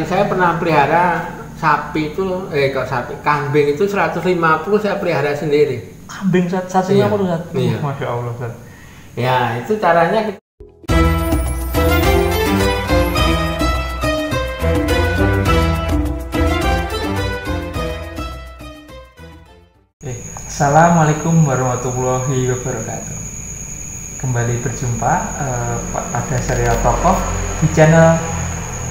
Saya pernah pelihara sapi itu, kambing itu 150 saya pelihara sendiri. Kambing 150 Ustaz? Iya. Masya Allah Ustaz. Ya, itu caranya kita. Assalamualaikum warahmatullahi wabarakatuh. Kembali berjumpa pada serial tokoh di channel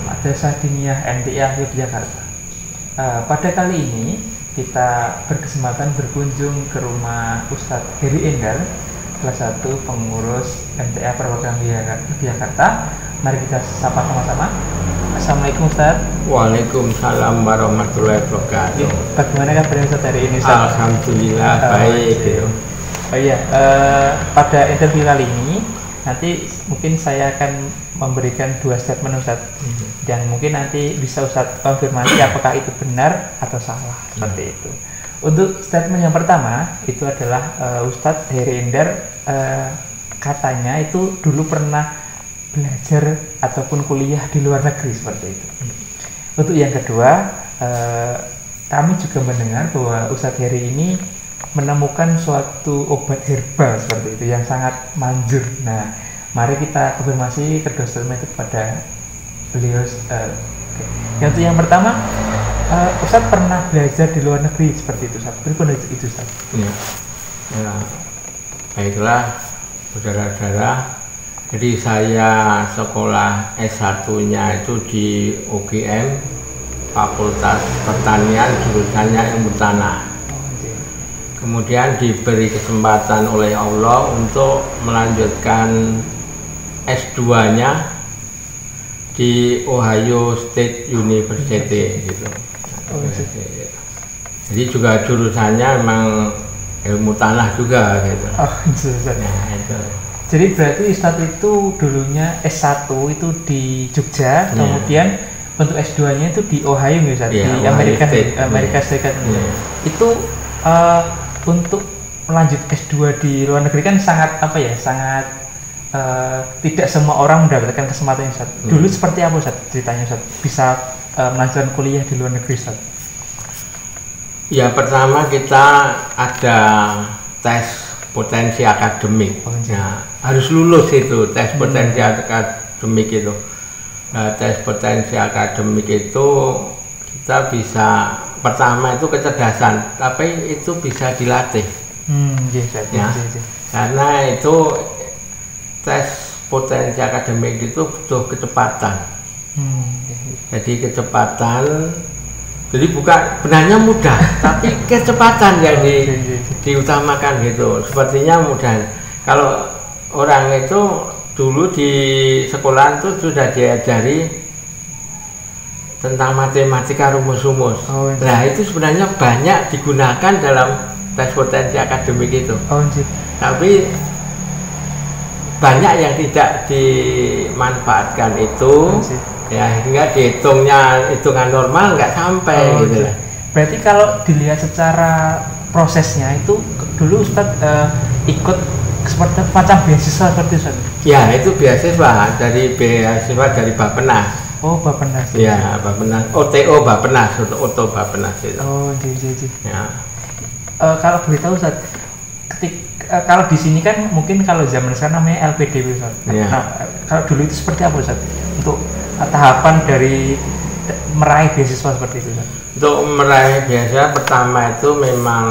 Madrasah Diniyah MTA Yogyakarta. Pada kali ini kita berkesempatan berkunjung ke rumah Ustadz Heri Endar, salah satu pengurus MTA Perwakilan Yogyakarta. Mari kita sapa sama-sama. Assalamualaikum Ustadz. Waalaikumsalam warahmatullahi wabarakatuh. Bagaimana kabarnya Ustadz hari ini Ustadz? Alhamdulillah baik. Gitu. Oh iya, pada interview kali ini nanti mungkin saya akan memberikan 2 statement Ustadz, dan mungkin nanti bisa Ustadz konfirmasi apakah itu benar atau salah, seperti itu. Untuk statement yang pertama itu adalah Ustadz Heri Endar katanya itu dulu pernah belajar ataupun kuliah di luar negeri, seperti itu. Untuk yang kedua, kami juga mendengar bahwa Ustadz Heri ini menemukan suatu obat herbal seperti itu yang sangat manjur. Nah, mari kita konfirmasi kedua statement itu kepada beliau. Untuk yang pertama, Ustadz pernah belajar di luar negeri seperti itu, Ustadz. Bagaimana itu, Ustadz? Ya, baiklah, saudara-saudara. Jadi saya sekolah S1-nya itu di UGM, Fakultas Pertanian, jurusannya Ilmu Tanah. Kemudian diberi kesempatan oleh Allah untuk melanjutkan S2-nya di Ohio State University gitu. Jadi juga jurusannya memang ilmu tanah juga gitu. Oh, nah, itu. Jadi berarti Ustadz itu dulunya S1 itu di Jogja, kemudian untuk S2-nya itu di Ohio ya Ustadz, di Amerika Serikat. Itu untuk melanjut S2 di luar negeri kan sangat tidak semua orang mendapatkan kesempatan Ustaz. Dulu seperti apa Ustaz ceritanya Ustaz bisa melanjutkan kuliah di luar negeri Ustaz? Ya, pertama kita ada tes potensi akademik. Nah, harus lulus itu tes potensi akademik itu. Nah, tes potensi akademik itu kita bisa, pertama itu kecerdasan, tapi itu bisa dilatih. Karena itu tes potensi akademik itu butuh kecepatan. Jadi kecepatan, jadi bukan benarnya mudah, tapi kecepatan yang diutamakan gitu. Sepertinya mudah. Kalau orang itu dulu di sekolah itu sudah diajari tentang matematika, rumus-rumus. Nah, itu sebenarnya banyak digunakan dalam tes potensi akademik itu. Tapi banyak yang tidak dimanfaatkan itu. Ya, hingga hitungan normal nggak sampai gitu. Berarti kalau dilihat secara prosesnya itu dulu Ustadz ikut seperti macam beasiswa seperti itu. Ya, itu beasiswa dari Bappenas. Oh, Bappenas. Ya, Bappenas. OTO Bappenas, Oto Bappenas itu. Oh, jadi. Ya. Kalau boleh tahu Ustaz, kalau di sini kan mungkin kalau zaman sekarang namanya LPDP Ustaz. Ya. Nah, kalau dulu itu seperti apa Ustaz? Untuk tahapan dari meraih beasiswa seperti itu Ustaz? Untuk meraih beasiswa pertama itu memang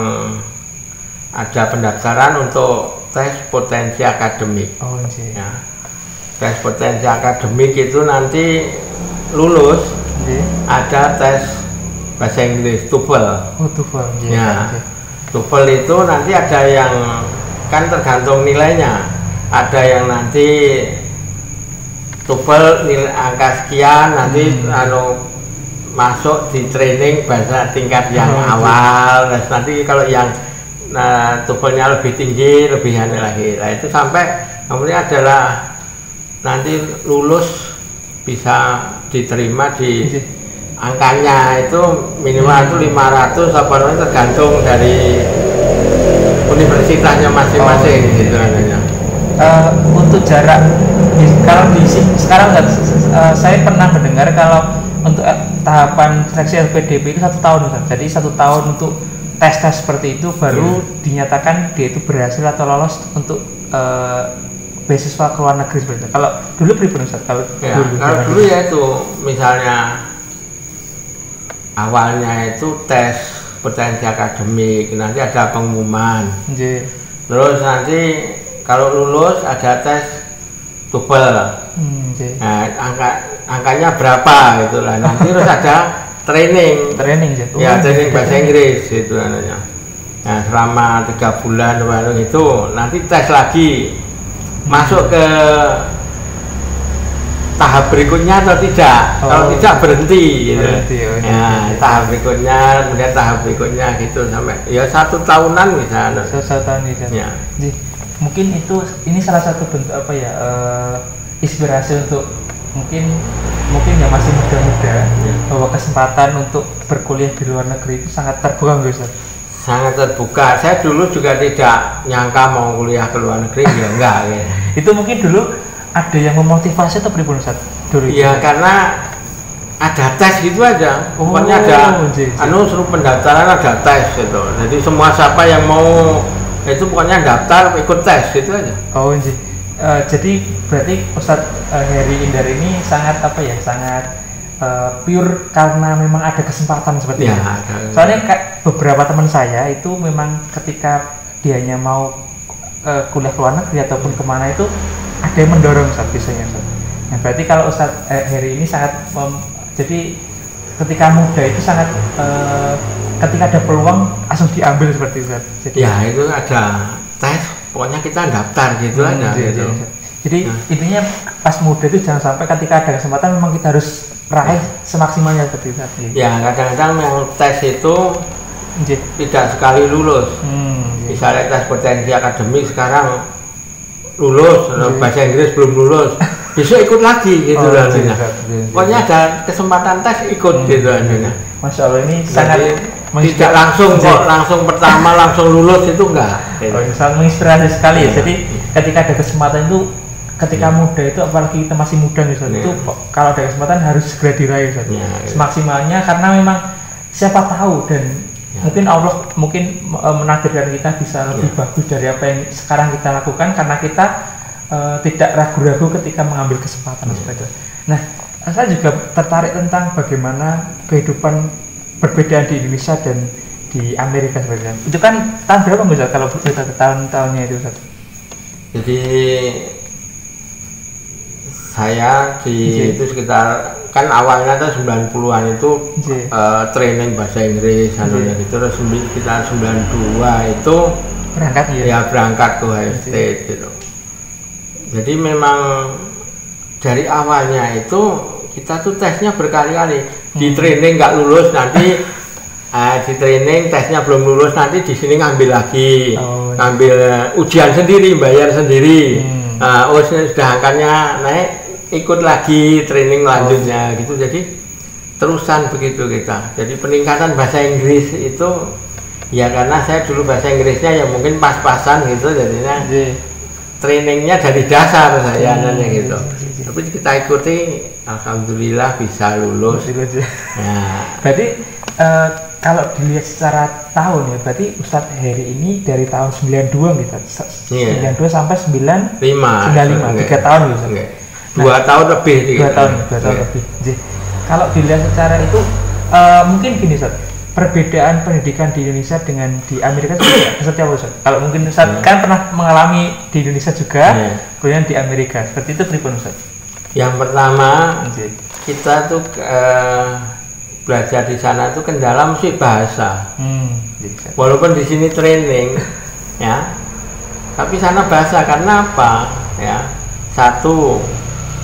ada pendaftaran untuk tes potensi akademik. Oh, iya. Ya. Tes potensi akademik itu nanti lulus, ada tes bahasa Inggris, TOEFL. Oh, TOEFL. Ya. TOEFL itu nanti ada yang kan tergantung nilainya. Ada yang nanti TOEFL nilai angka sekian, nanti masuk di training bahasa tingkat yang awal. Nah, nanti kalau yang TOEFL-nya lebih tinggi, lebih aneh lagi. Nah, itu sampai kemudian adalah nanti lulus bisa diterima di angkanya itu minimal itu 500 apa namanya, tergantung dari universitasnya masing-masing gitu namanya. Untuk jarak kalau di sekarang saya pernah mendengar kalau untuk tahapan seleksi LPDP itu 1 tahun Ustaz. Jadi 1 tahun untuk tes-tes seperti itu baru dinyatakan dia itu berhasil atau lolos untuk beasiswa ke luar negeri seperti itu. Kalau dulu pribadi Ustaz, kalau dulu ya itu misalnya awalnya itu tes potensi akademik, nanti ada pengumuman. Terus nanti kalau lulus ada tes TOEFL. Nah, angkanya berapa gitu lah. Nanti terus ada training ya, training bahasa Inggris itu namanya. Nah, selama 3 bulan baru itu nanti tes lagi, masuk ke tahap berikutnya atau tidak. Kalau tidak berhenti gitu. Ya, tahap berikutnya, kemudian tahap berikutnya gitu sampai ya 1 tahunan misalnya. 1 tahun gitu. Ya. Mungkin ini salah satu bentuk apa ya, inspirasi untuk mungkin yang masih muda-muda bahwa kesempatan untuk berkuliah di luar negeri itu sangat terbuka Ustaz. Sangat terbuka. Saya dulu juga tidak nyangka mau kuliah ke luar negeri, ya enggak ya. Itu mungkin dulu ada yang memotivasi atau pribadi Ustaz? Iya, karena ada tes gitu aja. Pokoknya ada suruh pendaftaran, ada tes gitu. Jadi semua siapa yang mau itu pokoknya daftar ikut tes gitu aja. Jadi berarti Ustadz Heri Indar ini sangat apa ya, sangat pure karena memang ada kesempatan seperti itu. Soalnya beberapa teman saya itu memang ketika dianya mau kuliah ke luar negeri ataupun kemana itu ada yang mendorong Ustadz biasanya Ustadz. Nah berarti kalau Ustadz Heri ini sangat jadi ketika muda itu sangat ketika ada peluang langsung diambil seperti itu. Jadi ya itu ada tes, pokoknya kita daftar gitu aja. Jadi intinya pas muda itu jangan sampai ketika ada kesempatan memang kita harus raih semaksimalnya seperti itu. Ya kadang-kadang yang tes itu tidak sekali lulus. Misalnya tes potensi akademik sekarang lulus, bahasa Inggris belum lulus, besok ikut lagi gitu lah. Pokoknya ada kesempatan tes ikut gitu aja. Masya Allah, ini sangat tidak langsung kok, langsung pertama langsung lulus itu enggak. Sangat menginspirasi sekali ya. Jadi ketika ada kesempatan itu, ketika muda itu apalagi kita masih muda misalnya itu kalau ada kesempatan harus segera diraih semaksimalnya, karena memang siapa tahu dan mungkin Allah menakdirkan kita bisa lebih bagus dari apa yang sekarang kita lakukan, karena kita tidak ragu-ragu ketika mengambil kesempatan seperti itu. Nah, saya juga tertarik tentang bagaimana kehidupan perbedaan di Indonesia dan di Amerika sebenarnya. Itu kan tahun berapa Ustaz kalau kita tahun-tahunnya itu Ustaz? Jadi saya itu sekitar kan awalnya tuh 90-an itu training bahasa Inggris gitu, terus kita 92 itu berangkat berangkat ke Ohio State gitu. Jadi memang dari awalnya itu kita tuh tesnya berkali-kali. Di training nggak lulus, nanti di training tesnya belum lulus, nanti di sini ngambil lagi, ngambil ujian sendiri, bayar sendiri. Sudah angkanya naik, ikut lagi training lanjutnya gitu. Jadi terusan begitu kita. Jadi peningkatan bahasa Inggris itu ya karena saya dulu bahasa Inggrisnya ya mungkin pas-pasan gitu, jadinya trainingnya dari dasar saya gitu. Tapi kita ikuti, alhamdulillah bisa lulus. Berarti kalau dilihat secara tahun ya, berarti Ustadz Heri ini dari tahun 92 gitu, 92 sampai 95, 3 tahun gitu. 2 tahun lebih. 2 tahun lebih. Kalau dilihat secara itu mungkin gini Ustadz, perbedaan pendidikan di Indonesia dengan di Amerika seperti apa Ustadz? Kalau mungkin Ustadz kan pernah mengalami di Indonesia juga, kemudian di Amerika, seperti itu pripun Ustadz? Yang pertama kita tuh belajar di sana tuh kendala mesti bahasa. Walaupun di sini training ya, tapi sana bahasa. Karena apa ya? Satu,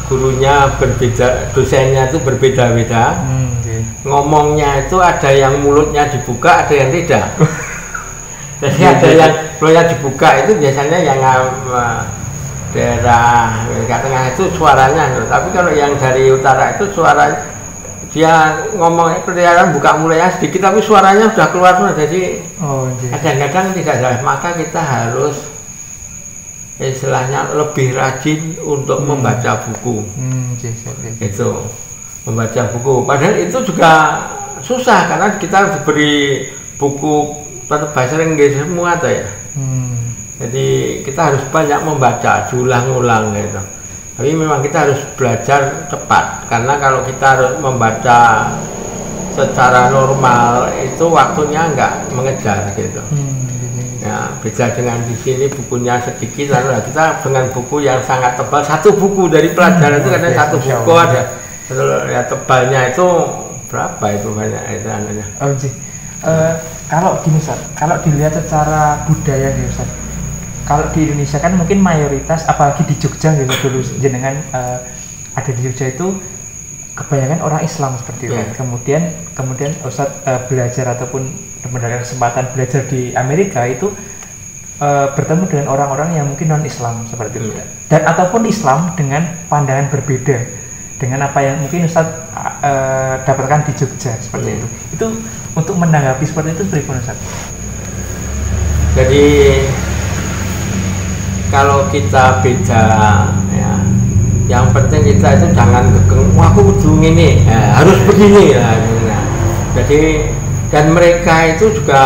gurunya berbeda, dosennya itu berbeda-beda. Ngomongnya itu ada yang mulutnya dibuka, ada yang tidak. Jadi ada yang mulutnya dibuka itu biasanya yang daerah Amerika Tengah itu suaranya, tapi kalau yang dari utara itu suara dia ngomong kelihatan buka mulutnya sedikit tapi suaranya sudah keluar semua. Jadi kadang-kadang tidak jelas, maka kita harus istilahnya lebih rajin untuk membaca buku. Itu membaca buku. Padahal itu juga susah karena kita diberi buku bahasa Inggris semua tuh ya. Jadi kita harus banyak membaca, diulang-ulang gitu. Tapi memang kita harus belajar cepat karena kalau kita harus membaca secara normal itu waktunya nggak mengejar gitu. Ya, beda dengan di sini bukunya sedikit, lalu kita dengan buku yang sangat tebal, satu buku dari pelajaran itu kadang satu buku ada, ya tebalnya itu berapa itu banyak itu anaknya. Kalau gini Ustaz, kalau dilihat secara budaya nih Ustaz, kalau di Indonesia kan mungkin mayoritas, apalagi di Jogja gitu dulu jenengan ada di Jogja itu kebanyakan orang Islam seperti itu. Kemudian Ustaz belajar ataupun mendapatkan kesempatan belajar di Amerika itu bertemu dengan orang-orang yang mungkin non Islam seperti itu, dan ataupun Islam dengan pandangan berbeda dengan apa yang mungkin Ustaz dapatkan di Jogja seperti itu. Itu untuk menanggapi seperti itu bagaimana Ustaz? Jadi kalau kita beda ya, yang penting kita itu jangan kekeng, wah aku kudu ini, harus begini lah. Jadi dan mereka itu juga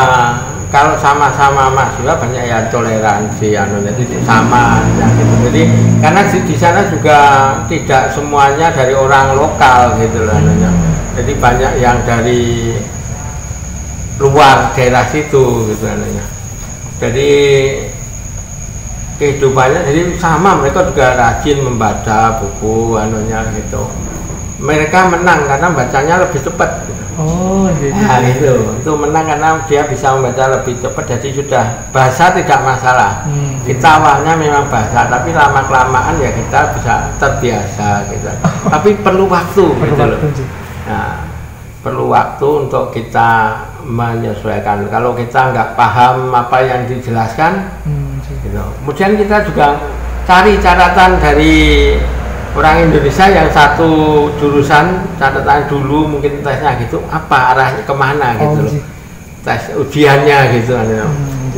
kalau sama-sama mahasiswa banyak yang toleransi, jadi sama, ya, gitu. Jadi karena di sana juga tidak semuanya dari orang lokal gitu loh, jadi banyak yang dari luar daerah situ gitu, jadi kehidupannya jadi sama, mereka juga rajin membaca buku gitu. Mereka menang karena bacanya lebih cepat gitu. Itu menang karena dia bisa membaca lebih cepat, jadi sudah bahasa tidak masalah. Kita awalnya memang bahasa, tapi lama kelamaan ya kita bisa terbiasa gitu. Tapi perlu waktu gitu loh. Nah, perlu waktu untuk kita menyesuaikan. Kalau kita nggak paham apa yang dijelaskan, gitu. Kemudian kita juga cari catatan dari orang Indonesia yang satu jurusan, catatan dulu mungkin tesnya gitu, apa arahnya kemana gitu loh, tes ujiannya gitu,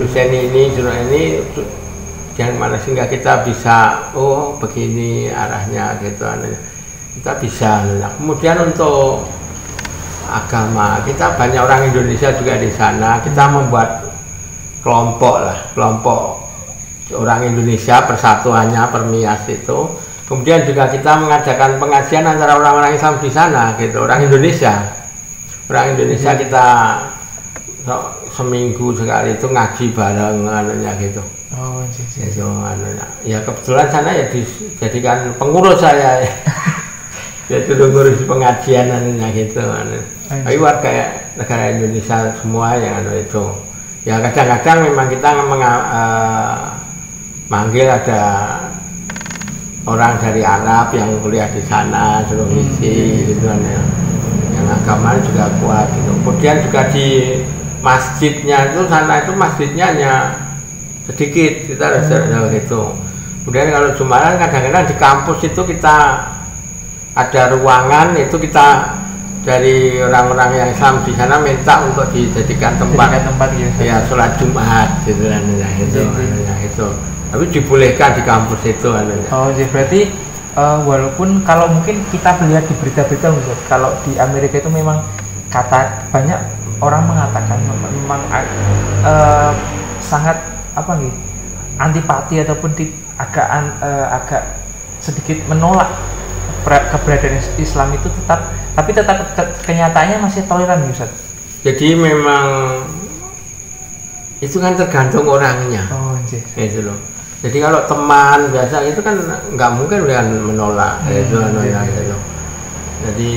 ujian ini ujian mana sehingga kita bisa begini arahnya gitu, kita bisa. Kemudian untuk agama kita banyak orang Indonesia juga di sana, kita membuat kelompok orang Indonesia, persatuannya Permias itu. Kemudian juga kita mengadakan pengajian antara orang-orang Islam di sana gitu, orang Indonesia kita seminggu sekali itu ngaji bareng gitu. Ya kebetulan sana ya dijadikan pengurus saya ya. Jadi ngurus pengajian gitu. Tapi warga negara Indonesia semua yang itu. Ya kadang-kadang memang kita manggil ada orang dari Arab yang kuliah di sana, suruh ngisi gitu kan ya. Yang agama juga kuat gitu. Kemudian juga di masjidnya itu sana itu masjidnya hanya sedikit, kita harus gitu. Kemudian kalau Jumatan kadang-kadang di kampus itu kita ada ruangan, itu kita dari orang-orang yang Islam di sana minta untuk dijadikan tempat gitu, ya sholat Jumat gitu kan ya, itu. Tapi dibolehkan di kampus itu. Jadi berarti walaupun kalau mungkin kita melihat di berita-berita kalau di Amerika itu memang banyak orang mengatakan memang sangat antipati ataupun agak sedikit menolak keberadaan Islam itu, tapi tetap kenyataannya masih toleran Ustaz. Jadi memang itu kan tergantung orangnya. Gitu loh. Jadi kalau teman biasa itu kan nggak mungkin kan menolak gitu. Jadi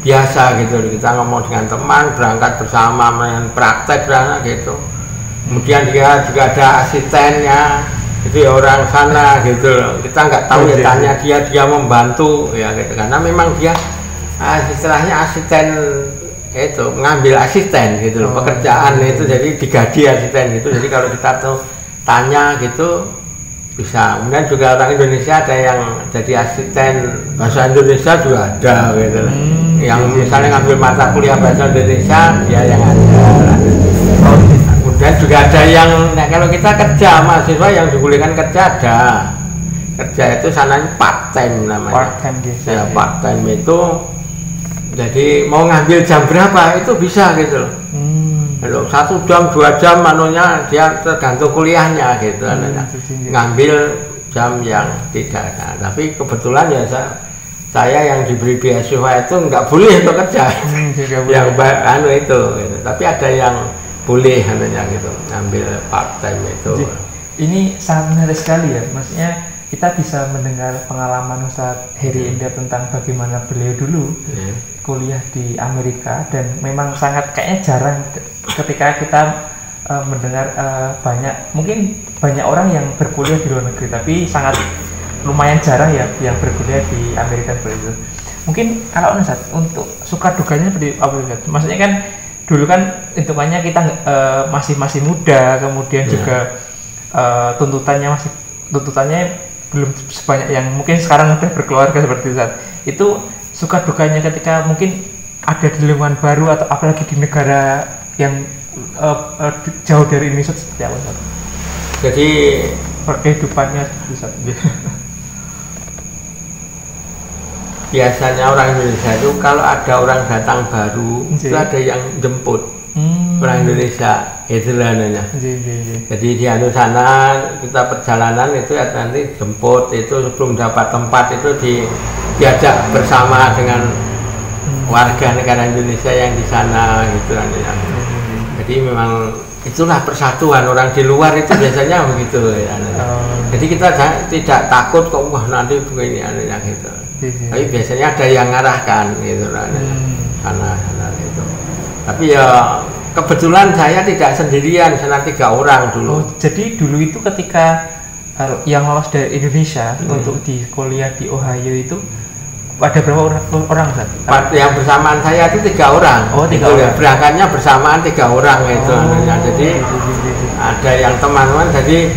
biasa gitu, kita ngomong dengan teman, berangkat bersama, main praktek gitu. Kemudian dia juga ada asistennya, itu ya orang sana gitu loh. Kita nggak tahu ya, tanya dia membantu ya gitu, karena memang dia istilahnya asisten itu, ngambil asisten gitu loh, pekerjaan itu jadi digaji asisten gitu. Jadi kalau kita tuh tanya gitu bisa. Kemudian juga orang Indonesia ada yang jadi asisten bahasa Indonesia juga ada gitu. Yang misalnya ngambil mata kuliah bahasa Indonesia dia yang ada. Kemudian juga ada yang kalau kita kerja, mahasiswa yang dibolehkan kerja ada. kerja itu sananya part time namanya. Part time gitu. Ya part time itu jadi mau ngambil jam berapa itu bisa gitu loh. Kalau 1 jam 2 jam manunya dia tergantung kuliahnya gitu ngambil jam yang tidak ada. Tapi kebetulan ya saya yang diberi beasiswa itu nggak boleh untuk kerja yang itu gitu. Tapi ada yang boleh anunya gitu ngambil part time itu. Ini sangat menarik sekali ya, maksudnya kita bisa mendengar pengalaman Ustadz Heri Enda tentang bagaimana beliau dulu kuliah di Amerika, dan memang sangat kayaknya jarang ketika kita mendengar mungkin banyak orang yang berkuliah di luar negeri, tapi sangat lumayan jarang ya yang berkuliah di Amerika seperti itu. Mungkin kalau Ustadz untuk suka dukanya seperti apa Ustadz? Maksudnya kan dulu kan hitungannya kita masih muda, kemudian juga tuntutannya belum sebanyak yang mungkin sekarang udah berkeluarga seperti Ustadz. Itu suka dukanya ketika mungkin ada di lingkungan baru atau apalagi di negara yang jauh dari Indonesia seperti apa Ustadz? Jadi kehidupannya Ustadz. Biasanya orang Indonesia itu kalau ada orang datang baru itu ada yang jemput orang Indonesia itu namanya. Jadi di sana kita perjalanan itu nanti jemput itu sebelum dapat tempat itu diajak bersama dengan warga negara Indonesia yang di sana gitu namanya. Jadi memang itulah persatuan orang di luar itu biasanya begitu ya. Jadi kita tidak takut kok wah nanti begini anunya gitu. Tapi biasanya ada yang ngarahkan gitu sana gitu. Tapi ya kebetulan saya tidak sendirian, sana 3 orang dulu. Jadi dulu itu ketika yang lolos dari Indonesia untuk di kuliah di Ohio itu ada berapa orang Ustaz? Yang bersamaan saya itu 3 orang. Oh, 3 orang. Berangkatnya bersamaan 3 orang itu. Jadi ada yang teman-teman jadi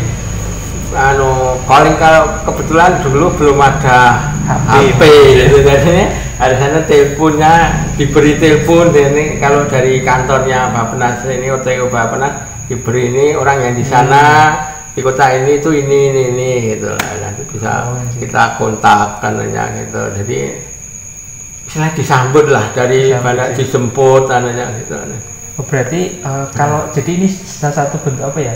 calling kalau kebetulan dulu belum ada HP gitu. Jadi ada sana teleponnya diberi telepon ini kalau dari kantornya Bappenas ini OTO Bappenas diberi ini orang yang di sana di kota ini itu ini gitu nanti bisa kita kontak kantornya gitu. Jadi istilah disambut lah dari banyak dijemput kantornya gitu. Berarti kalau jadi ini salah satu bentuk apa ya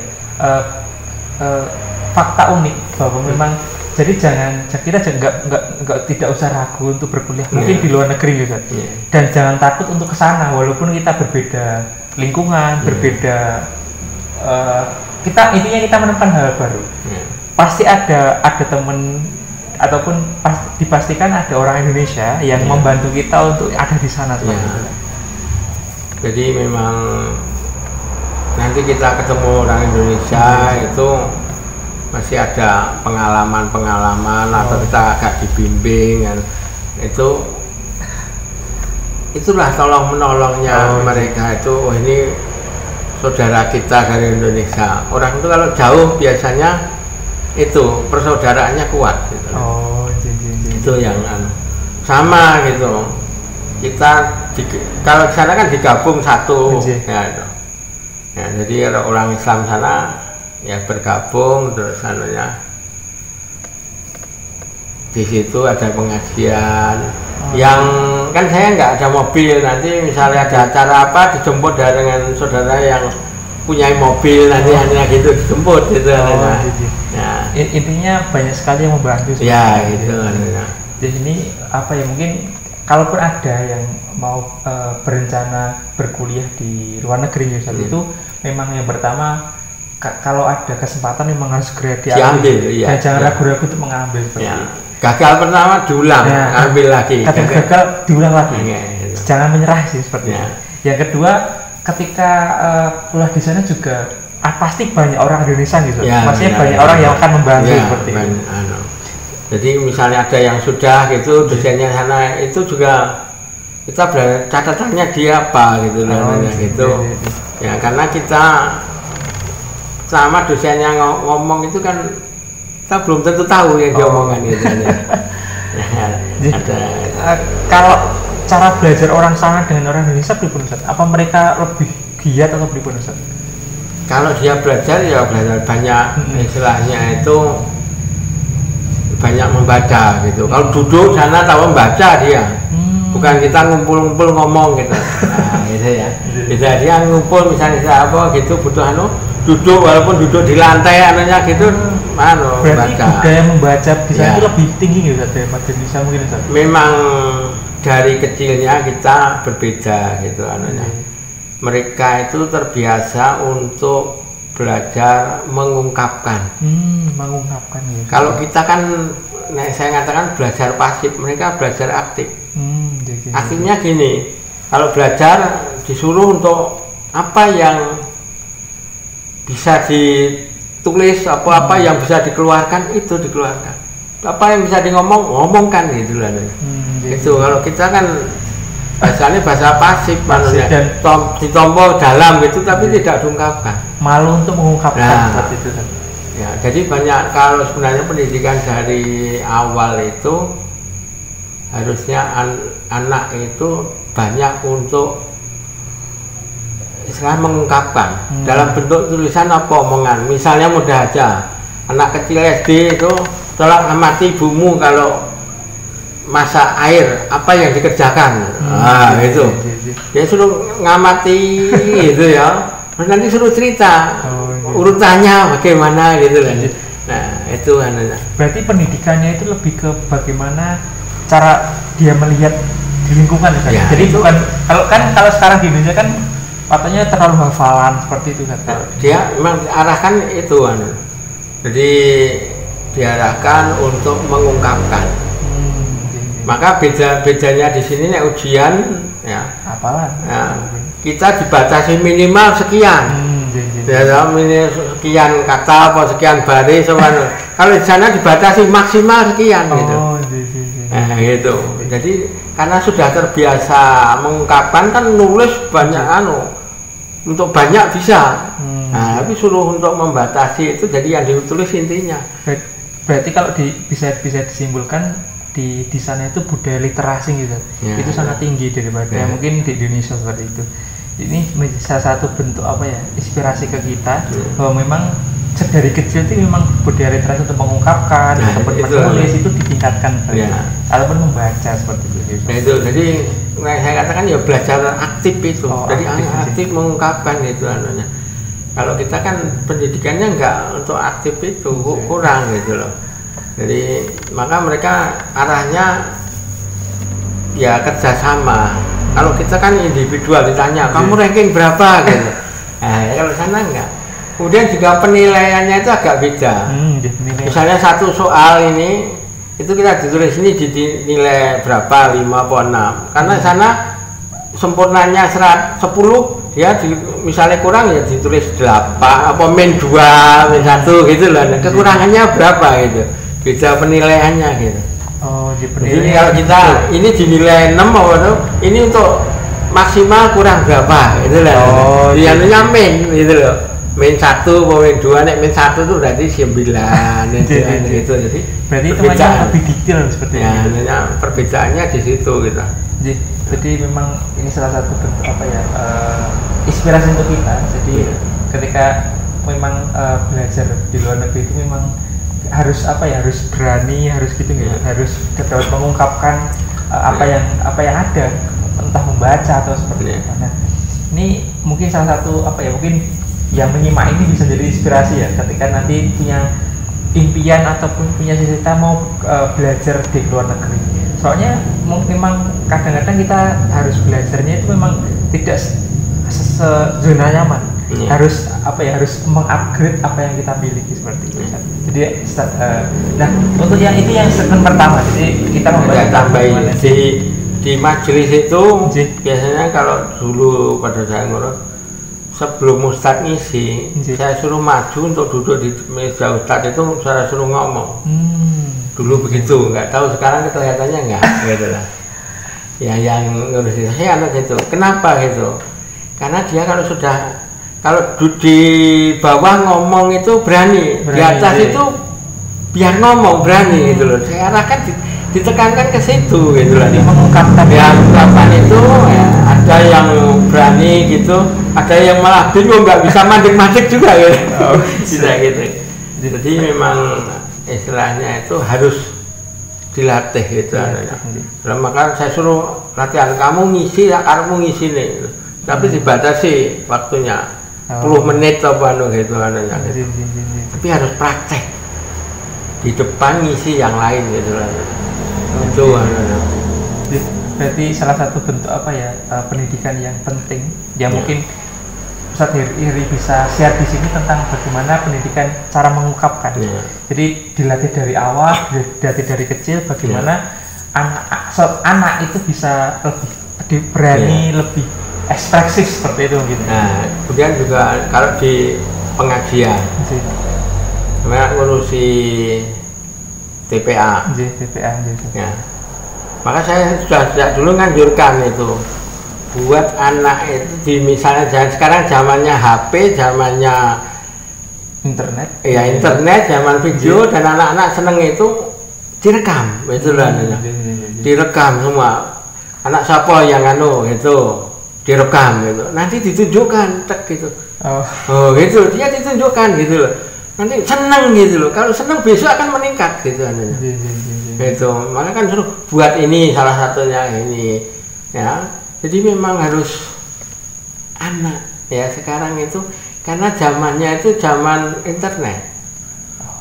fakta unik bahwa memang jadi kita tidak usah ragu untuk berkuliah mungkin di luar negeri gitu dan jangan takut untuk ke sana walaupun kita berbeda lingkungan berbeda intinya kita menemukan hal baru pasti ada teman ataupun dipastikan ada orang Indonesia yang membantu kita untuk ada di sana jadi memang nanti kita ketemu orang Indonesia itu masih ada pengalaman atau kita agak dibimbing kan. Itulah tolong menolongnya mereka itu ini saudara kita dari Indonesia. Orang itu kalau jauh biasanya itu persaudaraannya kuat gitu. Itu yang sama gitu. Kita kalau di sana kan digabung satu ya itu. Ya, jadi kalau orang Islam sana ya bergabung terus anunya di situ ada pengajian yang kan saya nggak ada mobil nanti misalnya ada acara apa dijemput dengan saudara yang punya mobil nanti hanya gitu dijemput gitu ya. Intinya banyak sekali yang membantu ya gitu jadi ini apa ya mungkin kalaupun ada yang mau berencana berkuliah di luar negeri itu memang yang pertama kalau ada kesempatan memang harus segera diambil dan jangan ragu-ragu untuk mengambil gagal pertama diulang ambil lagi gagal diulang lagi jangan menyerah sih seperti itu. Yang kedua ketika kuliah di sana juga pasti banyak orang Indonesia gitu maksudnya banyak orang yang akan membantu seperti itu jadi misalnya ada yang sudah gitu dosennya sana itu juga kita catatannya dia apa gitu gitu ya karena kita sama dosennya ngomong itu kan kita belum tentu tahu yang dia omongkan gitu. Kalau cara belajar orang sana dengan orang Indonesia berapa Ustaz? Apa mereka lebih giat atau berapa Ustaz? Kalau dia belajar ya belajar banyak istilahnya itu banyak membaca gitu. Kalau duduk sana tahu membaca dia. Bukan kita ngumpul-ngumpul ngomong gitu. Nah, gitu ya. Bisa dia ngumpul misalnya apa gitu butuh duduk walaupun duduk di lantai anunya gitu berarti baca. Budaya membaca di sana itu lebih tinggi gitu daripada di Indonesia mungkin Ustaz. Memang dari kecilnya kita berbeda gitu anunya. Mereka itu terbiasa untuk belajar mengungkapkan. Mengungkapkan ya. Kalau kita kan saya katakan belajar pasif, mereka belajar aktif. Akhirnya gini, kalau belajar disuruh untuk apa yang bisa ditulis, apa yang bisa dikeluarkan itu dikeluarkan, apa yang bisa ngomongkan gitu lah. Itu kalau kita kan bahasanya bahasa pasif, dan ditompo dalam gitu, tapi tidak diungkapkan. Malu untuk mengungkapkan seperti itu. Ya, jadi banyak kalau sebenarnya pendidikan dari awal itu harusnya anak itu banyak untuk istilah mengungkapkan dalam bentuk tulisan apa omongan. Misalnya mudah aja, anak kecil SD itu tolong amati ibumu kalau masak air apa yang dikerjakan. Itu dia suruh ngamati gitu ya, terus nanti suruh cerita urutannya bagaimana gitu lah. Nah itu anunya. Berarti pendidikannya itu lebih ke bagaimana cara dia melihat di lingkungan ya, jadi itu, bukan kalau sekarang di Indonesia kan katanya terlalu hafalan seperti itu kan. Dia memang diarahkan itu jadi diarahkan untuk mengungkapkan. Maka bedanya di sini ujian ya hafalan. Ya, kita dibatasi minimal sekian. Ya, sekian kata apa sekian baris kalau di sana dibatasi maksimal sekian gitu. Nah, gitu. Jadi karena sudah terbiasa mengungkapkan kan nulis banyak untuk banyak bisa. Nah, tapi suruh untuk membatasi itu jadi yang ditulis intinya. Berarti kalau bisa disimpulkan di sana itu budaya literasi gitu. Ya, itu sangat tinggi daripada mungkin di Indonesia seperti itu. Ini salah satu bentuk inspirasi ke kita bahwa memang dari kecil itu memang budaya literasi untuk mengungkapkan ataupun menulis itu ditingkatkan ataupun membaca seperti itu. Nah itu jadi saya katakan ya belajar aktif itu, jadi aktif mengungkapkan itu anunya. Kalau kita kan pendidikannya enggak untuk aktif itu kurang gitu loh. Jadi maka mereka arahnya ya kerjasama. Kalau kita kan individual ditanya kamu ranking berapa gitu. Nah kalau sana enggak. Kemudian juga penilaiannya itu agak beda. Misalnya satu soal ini itu kita ditulis ini dinilai berapa 5 atau 6. Karena sana sempurnanya 10 ya misalnya kurang ya ditulis 8 apa min 2 min 1 gitu loh. Kekurangannya berapa gitu. Beda penilaiannya gitu. Jadi kalau kita ini dinilai 6 atau ini untuk maksimal kurang berapa gitu loh. Dianunya min gitu loh. Min 1 atau min 2, nek min 1 itu berarti 9 gitu. Jadi berarti itu lebih detail seperti itu. Ya, perbedaannya di situ gitu. Jadi memang ini salah satu inspirasi untuk kita. Jadi ketika memang belajar di luar negeri itu memang harus harus berani, harus gitu harus dapat mengungkapkan apa yang ada, entah membaca atau seperti itu. Nah, ini mungkin salah satu mungkin yang menyimak ini bisa jadi inspirasi ya ketika nanti punya impian ataupun punya cita-cita mau belajar di luar negeri. Soalnya memang kadang-kadang kita harus belajarnya itu memang tidak zona nyaman. Harus harus mengupgrade apa yang kita miliki seperti itu. Jadi nah untuk yang itu yang segmen pertama. Jadi kita membahas tambahin di majelis itu biasanya kalau dulu pada saya ngurus sebelum Ustadz ngisi, saya suruh maju untuk duduk di meja Ustadz itu saya suruh ngomong. Dulu begitu, nggak tahu sekarang kelihatannya nggak gitu lah. Ya yang ngurus saya gitu. Kenapa gitu? Karena dia kalau di bawah ngomong itu berani di atas itu biar ngomong berani gitu loh. Saya arahkan ditekankan ke situ gitu loh. Mengungkapkan ungkapan itu ada yang berani gitu, ada yang malah bingung nggak bisa mandek-mandek juga gitu. Bisa gitu. Jadi memang istilahnya itu harus dilatih gitu anaknya. Nah, maka saya suruh latihan, kamu ngisi ya, kamu ngisi nih, tapi dibatasi waktunya 10 menit atau anu gitu anaknya. Gitu. Tapi harus praktek di depan ngisi yang lain gitu anaknya. Itu anaknya. Berarti salah satu bentuk apa ya pendidikan yang penting yang mungkin Ustadz Heri bisa share di sini tentang bagaimana pendidikan cara mengungkapkan. Jadi dilatih dari awal, dilatih dari kecil, bagaimana anak itu bisa lebih berani, lebih ekspresif seperti itu gitu. Nah, kemudian juga kalau di pengajian, sebenarnya ngurusi TPA. TPA gitu. Ya. Maka saya sudah sejak dulu nganjurkan itu buat anak itu di misalnya sekarang zamannya HP, zamannya internet. Ya internet, zaman video dan anak-anak seneng itu direkam, itu lah direkam semua. Anak siapa yang anu itu direkam gitu. Nanti ditunjukkan tek gitu. Oh gitu, dia ditunjukkan gitu loh. Nanti seneng gitu loh. Kalau seneng besok akan meningkat gitu anunya. Gitu, makanya kan suruh buat ini salah satunya ini ya. Jadi memang harus anak ya sekarang itu karena zamannya itu zaman internet,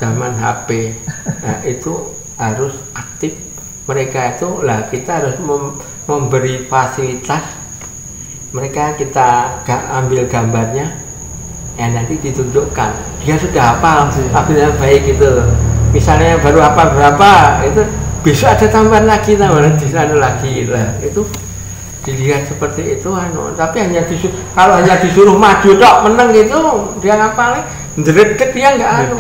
zaman HP. Nah, itu harus aktif mereka itu lah, kita harus memberi fasilitas mereka, kita ambil gambarnya ya nanti ditunjukkan dia sudah hafal yang baik itu. Misalnya baru apa berapa itu besok ada tambahan lagi di sana lagi lah, itu dilihat seperti itu tapi hanya kalau hanya disuruh maju tok menang itu dia ngapalin ndredeg dia nggak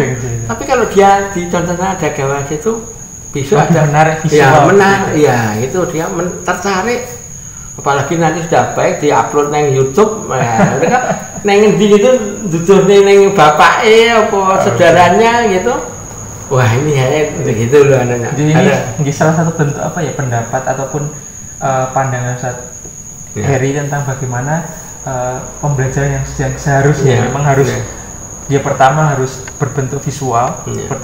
tapi kalau dia dicontohnya ada gambar gitu besok ada menarik visual, ya menarik ya itu dia tertarik, apalagi nanti sudah baik diupload neng YouTube ya mereka neng di itu duduh neng bapaknya apa saudaranya gitu. Wah ini ya begitu loh anaknya. Jadi ini salah satu bentuk apa ya pendapat ataupun pandangan Ustadz Heri tentang bagaimana pembelajaran yang seharusnya memang harus dia pertama harus berbentuk visual,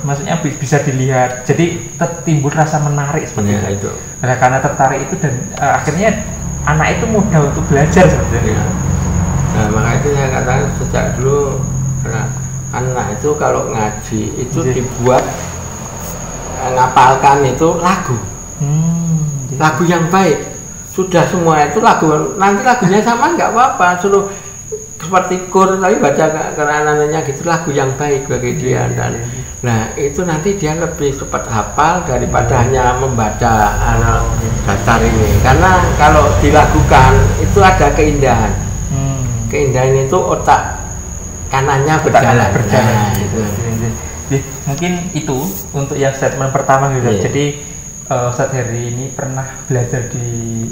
maksudnya bisa dilihat. Jadi timbul rasa menarik seperti itu. Nah, karena tertarik itu dan akhirnya anak itu mudah untuk belajar sebenarnya. Nah maka itu saya katakan sejak dulu anak itu kalau ngaji itu dibuat ngapalkan itu lagu lagu yang baik sudah semua itu lagu, nanti lagunya sama nggak apa-apa, suruh seperti kur tapi baca karena anak-anaknya gitu lagu yang baik bagi dia dan nah itu nanti dia lebih cepat hafal daripada hanya membaca dasar ini, karena kalau dilakukan itu ada keindahan keindahan itu otak kanannya berjalan. Nah, itu. Mungkin itu untuk yang statement pertama gitu. Jadi Ustadz Heri ini pernah belajar di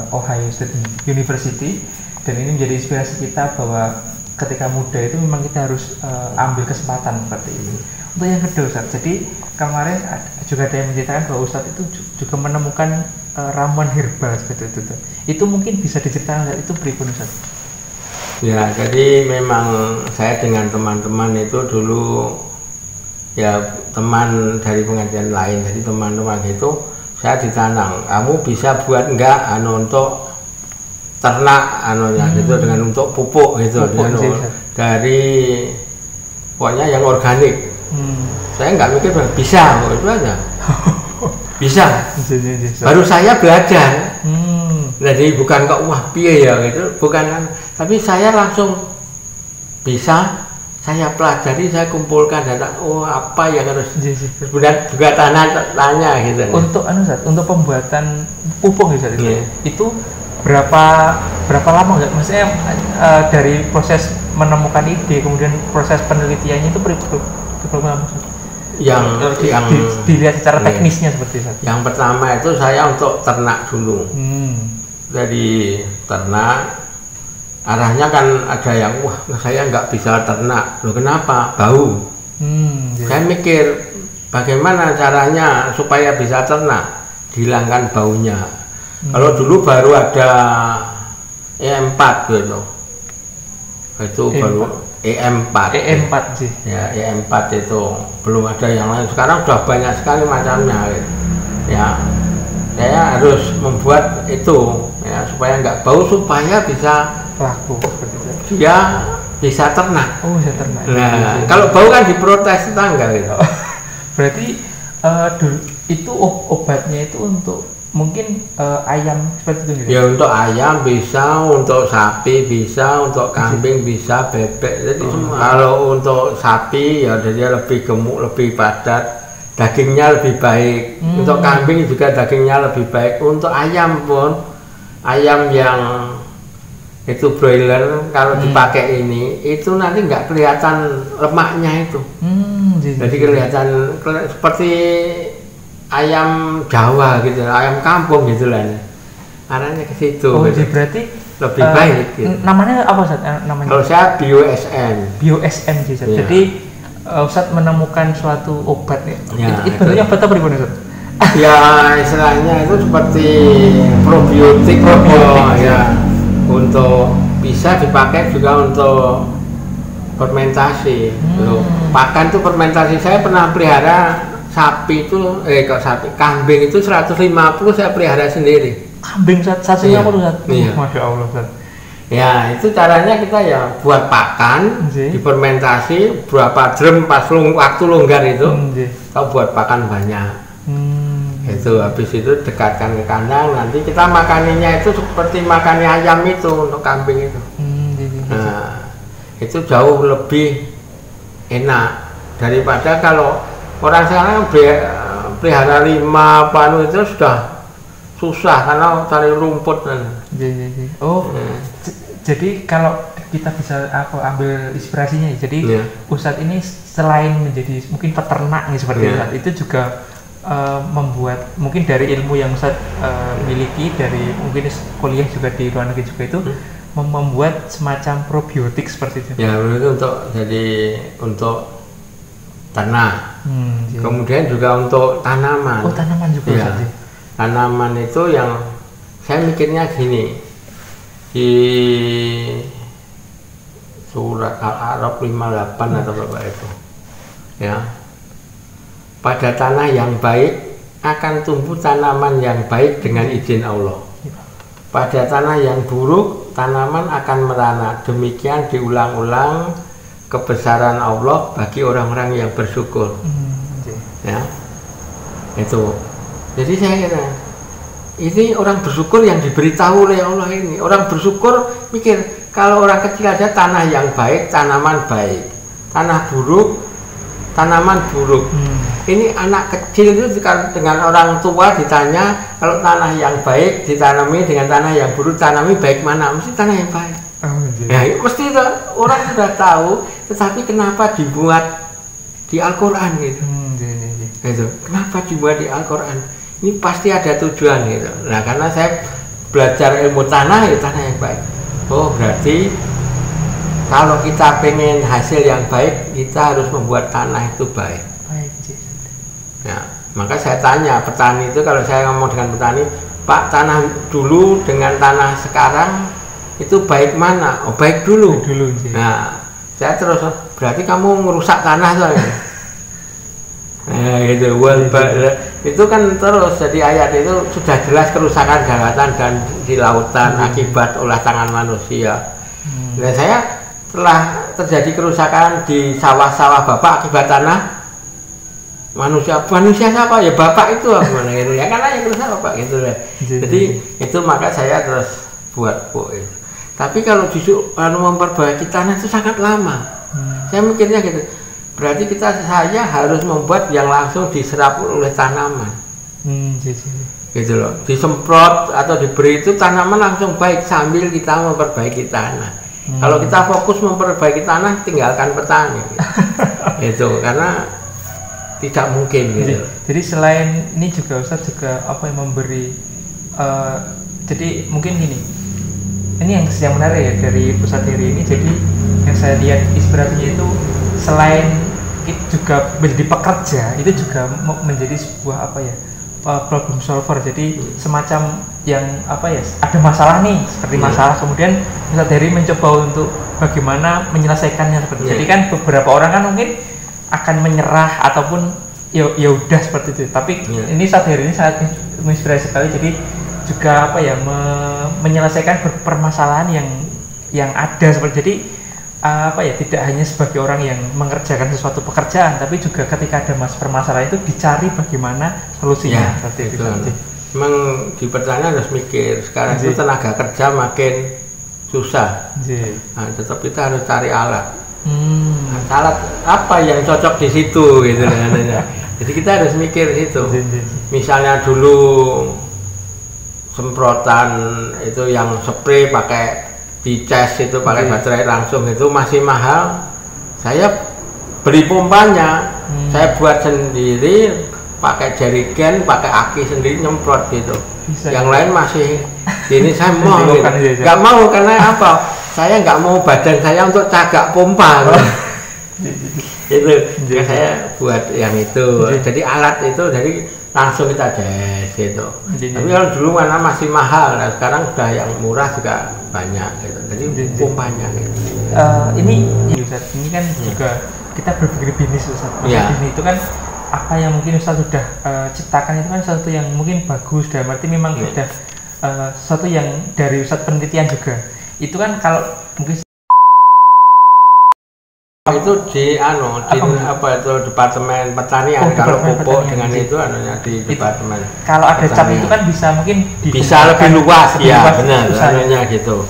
Ohio State University dan ini menjadi inspirasi kita bahwa ketika muda itu memang kita harus ambil kesempatan seperti ini. Untuk yang kedua Ustadz, jadi kemarin juga ada yang menceritakan bahwa Ustadz itu juga menemukan ramuan herbal seperti itu. Itu mungkin bisa diceritakan itu berikut Ustadz. Ya, jadi memang saya dengan teman-teman itu dulu ya teman dari pengajian lain, jadi teman-teman itu saya ditanam, kamu bisa buat enggak untuk ternak gitu dengan untuk pupuk gitu dari pokoknya yang organik. Saya enggak mikir bisa, itu aja. Bisa. Baru saya belajar. Jadi bukan kok wah piye ya gitu, bukan, tapi saya langsung bisa, saya pelajari, saya kumpulkan data, oh apa yang harus kemudian juga tanya gitu. Untuk untuk pembuatan pupuk itu berapa lama nggak? Maksudnya dari proses menemukan ide kemudian proses penelitiannya itu berapa lama? Yang dilihat secara teknisnya seperti itu. Yang pertama itu saya untuk ternak dulu. Jadi ternak arahnya kan ada yang wah saya nggak bisa ternak, loh kenapa? Bau. Saya mikir bagaimana caranya supaya bisa ternak, dihilangkan baunya. Kalau dulu baru ada E4 gitu, itu baru EM4. EM4 sih. Ya, EM4 itu belum ada yang lain. Sekarang sudah banyak sekali macamnya. Ya, saya harus membuat itu ya supaya nggak bau, supaya bisa Laku seperti itu. dia bisa ternak. Oh, bisa ternak. Nah, kalau bau kan diprotes tetangga gitu. Berarti itu obatnya itu untuk mungkin ayam seperti itu gitu? Ya untuk ayam bisa, untuk sapi bisa, untuk kambing bisa, bebek. Jadi kalau untuk sapi ya dia lebih gemuk, lebih padat, dagingnya lebih baik. Untuk kambing juga dagingnya lebih baik. Untuk ayam pun, ayam yang itu broiler kalau dipakai ini itu nanti nggak kelihatan lemaknya itu. Jadi kelihatan seperti ayam Jawa gitu, ayam kampung gitu lah. Arahnya ke situ. Oh, gitu. jadi berarti lebih baik. Gitu. Namanya apa Ustaz? Namanya? Kalau saya BioSM. BioSM sih. Iya. Jadi Ustaz menemukan suatu obat ya. Ya, itu bentuknya obat apa Ustaz? Ya istilahnya itu seperti probiotik. Ya. Untuk bisa dipakai juga untuk fermentasi. Pakan itu fermentasi. Saya pernah pelihara sapi itu, kambing itu 150 saya pelihara sendiri. Kambing 150 Iya. Ustaz? Iya. Masya Allah Ustaz. Ya itu caranya kita ya buat pakan, difermentasi berapa drum pas waktu longgar itu, kita buat pakan banyak. Itu habis itu dekatkan ke kandang, nanti kita makaninya itu seperti makannya ayam itu untuk kambing itu. Nah itu jauh lebih enak daripada kalau orang sekarang pelihara 5 panu itu sudah susah karena cari rumput. Oh, jadi kalau kita bisa ambil inspirasinya, jadi Ustadz ini selain menjadi mungkin peternak nih seperti Ustadz, itu juga membuat mungkin dari ilmu yang Ustadz miliki dari mungkin kuliah juga di luar negeri juga itu membuat semacam probiotik seperti itu. Ya itu untuk tanah. Kemudian juga untuk tanaman. Oh, tanaman juga ya. Tanaman itu yang saya mikirnya gini, di surat Al-A'raf 58 atau berapa itu ya, pada tanah yang baik akan tumbuh tanaman yang baik dengan izin Allah. Pada tanah yang buruk tanaman akan merana. Demikian diulang-ulang kebesaran Allah bagi orang-orang yang bersyukur. Ya, itu. Jadi saya kira ini orang bersyukur yang diberitahu oleh Allah ini. Orang bersyukur mikir kalau orang kecil aja tanah yang baik, tanaman baik. Tanah buruk, tanaman buruk. Ini anak kecil itu dengan orang tua ditanya kalau tanah yang baik ditanami dengan tanah yang buruk, tanami baik mana? Mesti tanah yang baik. Ya, mesti orang sudah tahu, tetapi kenapa dibuat di Al-Quran gitu? Gitu. Kenapa dibuat di Al-Quran? Ini pasti ada tujuan gitu. Nah, karena saya belajar ilmu tanah, ya tanah yang baik. Oh, berarti kalau kita pengen hasil yang baik, kita harus membuat tanah itu baik. Ya, maka saya tanya petani itu, kalau saya ngomong dengan petani, Pak, tanah dulu dengan tanah sekarang itu baik mana? Oh, baik dulu. Nah, saya terus berarti kamu merusak tanah soalnya. Nah, gitu. Itu kan terus jadi ayat itu sudah jelas kerusakan daratan dan di lautan akibat ulah tangan manusia. Dan saya telah terjadi kerusakan di sawah-sawah Bapak akibat tanah manusia siapa ya bapak itu gimana gitu ya, karena yang rusak bapak gitu ya. Jadi itu maka saya terus buat itu. Tapi kalau justru memperbaiki tanah itu sangat lama. Saya mikirnya gitu, berarti saya harus membuat yang langsung diserap oleh tanaman. Gitu loh, disemprot atau diberi itu tanaman langsung baik sambil kita memperbaiki tanah. Kalau kita fokus memperbaiki tanah, tinggalkan petani gitu. Itu karena tidak mungkin gitu. Jadi selain ini juga Ustadz juga yang memberi jadi mungkin gini, ini yang menarik ya dari Ustadz Heri ini. Jadi yang saya lihat inspirasinya itu selain itu juga menjadi pekerja, itu juga menjadi sebuah problem solver. Jadi semacam yang ada masalah nih, seperti masalah, kemudian Ustadz Heri mencoba untuk bagaimana menyelesaikannya seperti itu. Jadi kan beberapa orang kan mungkin akan menyerah ataupun ya udah seperti itu. Tapi ini saat hari ini sangat menginspirasi sekali. Jadi juga apa ya menyelesaikan permasalahan yang ada seperti jadi apa ya tidak hanya sebagai orang yang mengerjakan sesuatu pekerjaan, tapi juga ketika ada permasalahan itu dicari bagaimana solusinya. Seperti itu. Memang di pertanian harus mikir sekarang itu tenaga kerja makin susah. Nah, tetap kita harus cari alat. Alat apa yang cocok di situ gitu kan. Jadi kita harus mikir situ. Misalnya dulu semprotan itu yang spray pakai dicas itu pakai baterai langsung itu masih mahal. Saya beli pompanya, saya buat sendiri pakai jerigen, pakai aki sendiri nyemprot gitu. Yang lain masih ini saya mau gitu. Nggak mau karena apa? Saya nggak mau badan saya untuk cagak pompa. Itu saya buat yang itu. Jadi alat itu dari langsung kita tes gitu. Tapi kalau dulu mana masih mahal, nah sekarang sudah yang murah juga banyak gitu. Jadi pompanya gitu. Ini Ustaz, ini kan juga kita berpikir bisnis Ustaz. Bisnis itu kan apa yang mungkin Ustaz sudah ciptakan itu kan sesuatu yang mungkin bagus, dan berarti memang sudah sesuatu yang dari Ustaz penelitian juga. Itu kan kalau mungkin itu di apa itu departemen pertanian. Kalau pupuk dengan itu di departemen. Kalau ada cap itu kan bisa mungkin bisa lebih luas ya, benar anunya gitu.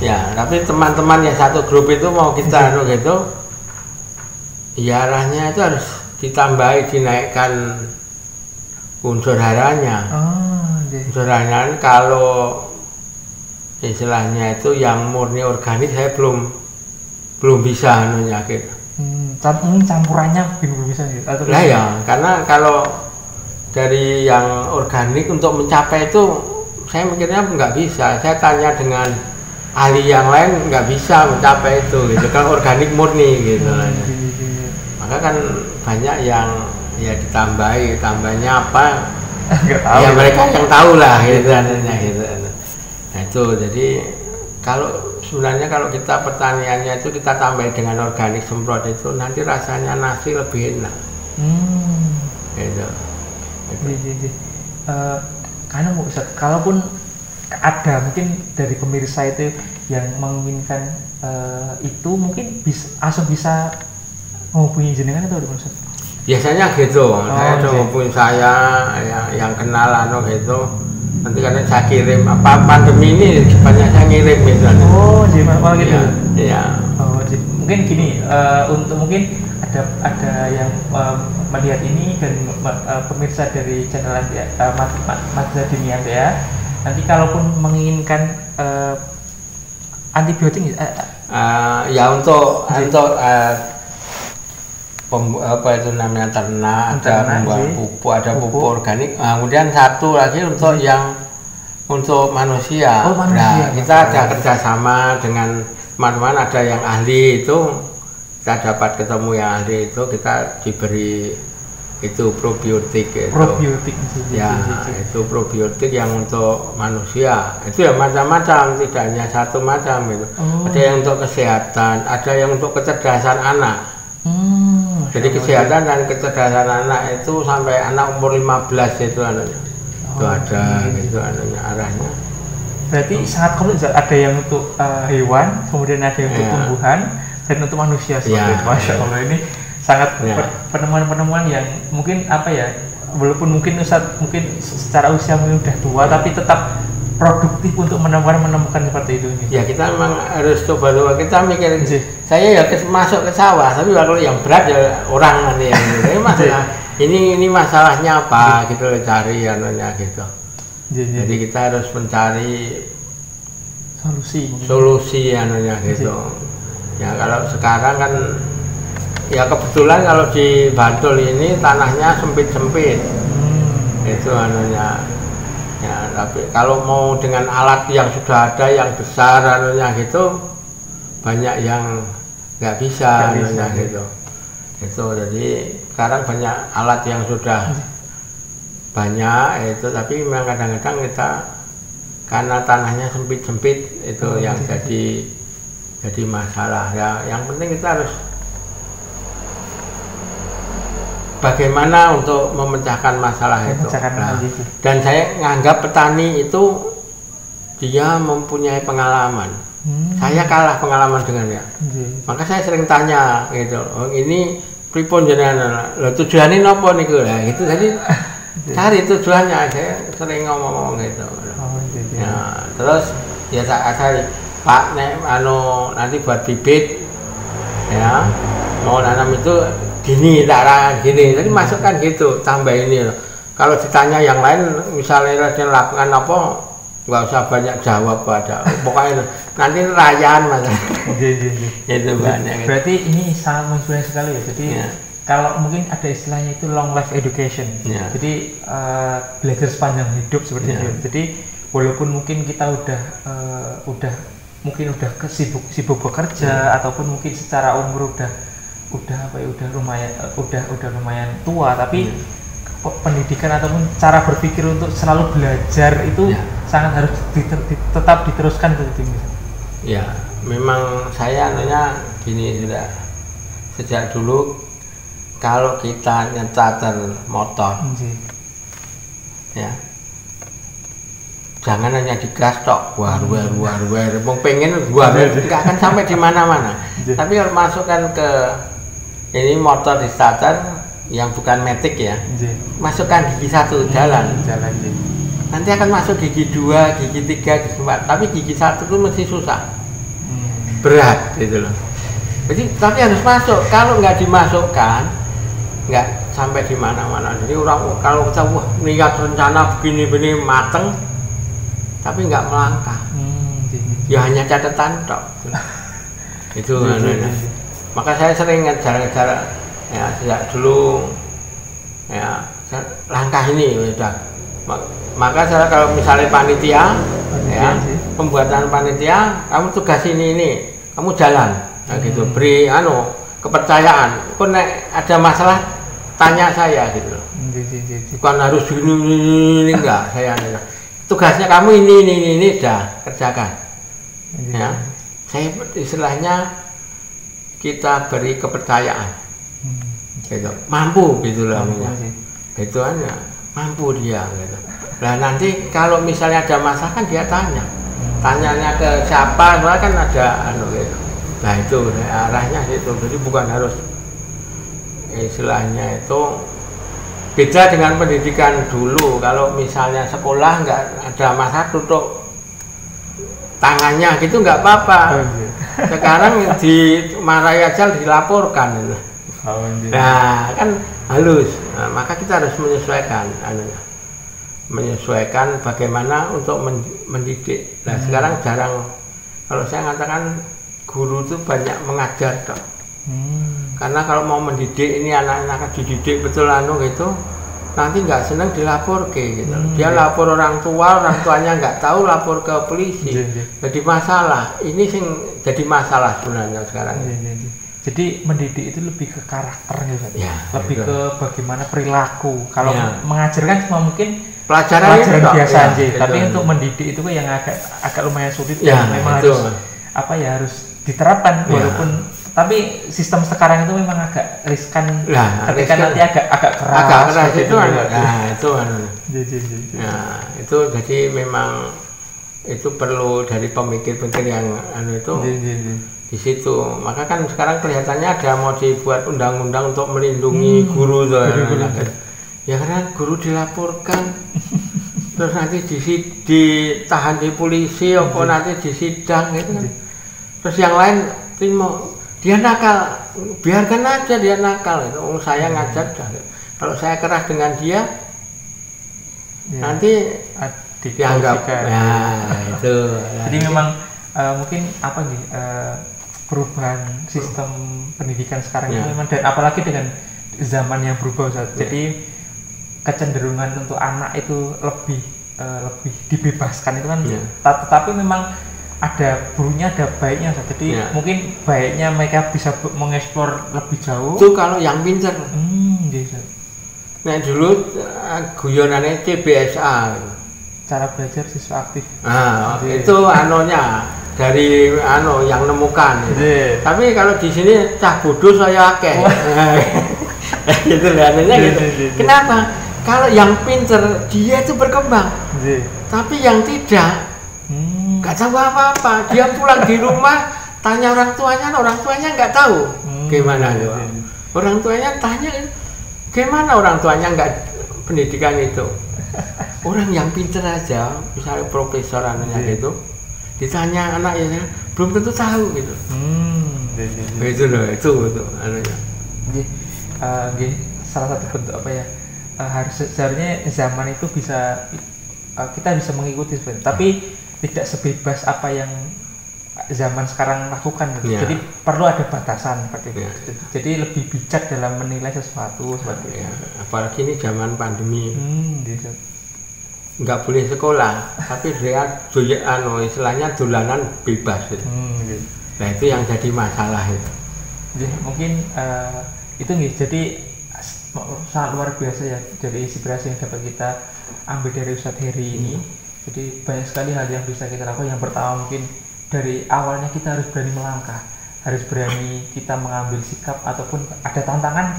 Ya, tapi teman-teman yang satu grup itu mau kita gitu, ya arahnya itu harus ditambahi, dinaikkan unsur haranya. Unsur haranya kalau istilahnya itu yang murni organik saya belum bisa anunya gitu. Campurannya belum bisa gitu. Nah ya, karena kalau dari yang organik untuk mencapai itu saya mikirnya nggak bisa. Saya tanya dengan ahli yang lain nggak bisa mencapai itu gitu. Kalau organik murni gitu. Maka kan banyak yang ya tambahnya apa? Tahu, ya mereka yang tahu lah gitu anunya gitu. Nah itu jadi sebenarnya kalau kita pertaniannya itu kita tambah dengan organik semprot itu nanti rasanya nasi lebih enak. Gitu. Karena Ustaz, kalaupun ada mungkin dari pemirsa itu yang menginginkan itu mungkin langsung bisa menghubungi jenengan atau Ustaz? Biasanya gitu. Saya menghubungi saya yang kenal gitu. Nanti karena saya kirim pandemi ini banyak saya ngirim misalnya. Jadi malah gitu. Iya. Mungkin gini untuk mungkin ada yang melihat ini dan pemirsa dari channel Mazda Dinianto ya. Nanti kalaupun menginginkan antibiotik ya untuk apa itu namanya ternak, ada pembuat pupuk, ada pupuk organik. Kemudian satu lagi untuk manusia. Nah, kita ada kerjasama dengan teman-teman, ada yang ahli itu, kita dapat ketemu yang ahli itu, kita diberi itu probiotik itu. Itu probiotik yang untuk manusia. Itu ya macam-macam, tidak hanya satu macam itu. Ada yang untuk kesehatan, ada yang untuk kecerdasan anak. Jadi kesehatan dan kecerdasan anak itu sampai anak umur 15 itu anunya. Itu ada gitu anunya arahnya. Berarti sangat komplit, ada yang untuk hewan, kemudian ada yang untuk tumbuhan dan untuk manusia seperti itu. Masya Allah, ini sangat penemuan-penemuan yang mungkin apa ya, walaupun mungkin Ustaz mungkin secara usia mungkin udah tua tapi tetap produktif untuk menemukan seperti itu. Ya kita memang harus coba kita mikirin sih. Saya ya masuk ke sawah, tapi kalau yang berat ya orang nanti yang ini masalah ini masalahnya apa gitu cari anunya gitu. Jadi kita harus mencari solusi anunya gitu. Ya kalau sekarang kan ya kebetulan kalau di Bantul ini tanahnya sempit-sempit. Itu anunya. Ya, tapi kalau mau dengan alat yang sudah ada yang besar anunya gitu banyak yang nggak bisa anunya gitu. Itu jadi sekarang banyak alat yang sudah banyak itu, tapi memang kadang-kadang kita karena tanahnya sempit-sempit itu yang jadi jadi masalah. Ya, yang penting kita harus bagaimana untuk memecahkan masalah itu. Nah, dan saya nganggap petani itu dia mempunyai pengalaman. Saya kalah pengalaman dengan dia. Maka saya sering tanya gitu, oh, ini pripun jenengan, lho tujuannya nopo niku lah gitu. Jadi cari tujuannya, saya sering ngomong gitu. Ya, terus ya saya Pak nek nanti buat bibit ya mau nanam itu gini cara gini, jadi masukkan gitu, tambah ini loh. Kalau ditanya yang lain misalnya dia lakukan apa, nggak usah banyak jawab pada pokoknya nanti rayaan mas. Itu banyak. Berarti ini sangat menginspirasi sekali ya. Jadi kalau mungkin ada istilahnya itu long life education. Jadi belajar sepanjang hidup seperti itu. Jadi walaupun mungkin kita udah sibuk bekerja ataupun mungkin secara umur udah lumayan tua, tapi pendidikan ataupun cara berpikir untuk selalu belajar itu sangat harus tetap diteruskan gitu. Ya, memang saya gini sudah sejak dulu kalau kita nyecater motor, ya jangan hanya digas tok, war, mau pengen nggak akan sampai di mana-mana. Tapi kalau masukkan ke ini motor di starter yang bukan matic ya, masukkan gigi 1 jalan. Nanti akan masuk gigi 2, gigi 3, gigi 4. Tapi gigi 1 itu mesti susah, berat gitu loh. Jadi tapi harus masuk. Kalau nggak dimasukkan, nggak sampai di mana-mana. Jadi orang kalau kita niat rencana begini mateng, tapi nggak melangkah. Ya hanya catatan tok. Itu maka saya sering ngejar ya sejak dulu ya langkah ini udah. Maka saya kalau misalnya panitia ya pembuatan panitia, kamu tugas ini kamu jalan nah, gitu beri kepercayaan. Kok nek ada masalah tanya saya gitu. Bukan harus ini enggak saya tugasnya kamu ini dah kerjakan. Ya, saya istilahnya kita beri kepercayaan, gitu, mampu gitu lah, itu hanya mampu dia, gitu. Nah nanti kalau misalnya ada masalah kan dia tanyanya ke siapa, soalnya kan ada gitu. Nah itu arahnya itu, jadi bukan harus istilahnya itu. Beda dengan pendidikan dulu, kalau misalnya sekolah nggak ada masalah tutup tangannya gitu nggak apa-apa. Sekarang dimarahi aja dilaporkan. Nah kan halus. Nah, maka kita harus menyesuaikan bagaimana untuk mendidik. Nah sekarang jarang, kalau saya mengatakan guru itu banyak mengajar dong. Karena kalau mau mendidik ini anak-anak dididik betul gitu, nanti nggak senang dilapor gitu. Dia lapor orang tuanya nggak tahu, lapor ke polisi. Jadi masalah. Ini sing jadi masalah sebenarnya sekarang. Jadi mendidik itu lebih ke karakter gitu. Lebih ke bagaimana perilaku. Kalau mengajarkan cuma mungkin pelajaran biasa aja. Tapi untuk mendidik itu yang agak lumayan sulit. Memang harus diterapkan walaupun. Tapi sistem sekarang itu memang agak riskan, ketika nanti agak keras itu itu jadi memang itu perlu dari pemikir-pemikir yang di situ. Maka kan sekarang kelihatannya ada mau dibuat undang-undang untuk melindungi guru ya karena guru dilaporkan terus nanti ditahan di polisi apa nanti disidang gitu kan. Terus yang lain dia nakal, biarkan aja dia nakal. Itu saya ngajar dah. Kalau saya keras dengan dia, nanti dianggap. Itu. Jadi memang mungkin perubahan sistem pendidikan sekarang ini memang, dan apalagi dengan zaman yang berubah, Ustaz. Jadi kecenderungan untuk anak itu lebih dibebaskan itu kan. Tetapi memang ada buruknya, ada baiknya. Jadi mungkin baiknya mereka bisa mengeksplor lebih jauh. Itu kalau yang pintar. Nah dulu guyonannya CBSA, cara belajar siswa aktif. Nah itu dari yang nemukan. Tapi kalau di sini cah bodoh saya akeh. Gitu lihatnya gitu. Kenapa? Kalau yang pinter dia itu berkembang. Tapi yang tidak nggak tahu apa-apa. Dia pulang di rumah tanya orang tuanya nggak tahu gimana itu. Orang tuanya tanya gimana, orang tuanya nggak pendidikan itu. Orang yang pinter aja, misalnya profesor gitu, ditanya anaknya belum tentu tahu gitu. Itu loh, itu anunya. Salah satu bentuk apa ya? Seharusnya zaman itu bisa kita bisa mengikuti sebenarnya, tapi tidak sebebas apa yang zaman sekarang lakukan. Jadi perlu ada batasan seperti itu. Jadi lebih bijak dalam menilai sesuatu seperti itu. Apalagi ini zaman pandemi. Nggak boleh sekolah, tapi dia istilahnya dolanan bebas gitu. Nah itu yang jadi masalah itu. Jadi, mungkin itu nih, jadi sangat luar biasa ya, jadi inspirasi yang dapat kita ambil dari Ustadz Heri ini. Jadi banyak sekali hal yang bisa kita lakukan. Yang pertama mungkin dari awalnya kita harus berani melangkah, harus berani kita mengambil sikap ataupun ada tantangan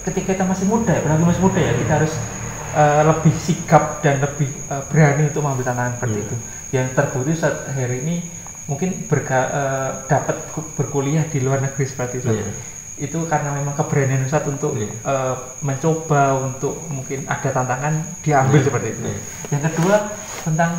ketika kita masih muda ya, masih muda ya, kita harus lebih sigap dan lebih berani untuk mengambil tantangan seperti itu. Yang terbukti saat hari ini mungkin dapat berkuliah di luar negeri seperti itu. Itu karena memang keberanian Ustaz untuk mencoba, untuk mungkin ada tantangan diambil seperti itu. Yang kedua tentang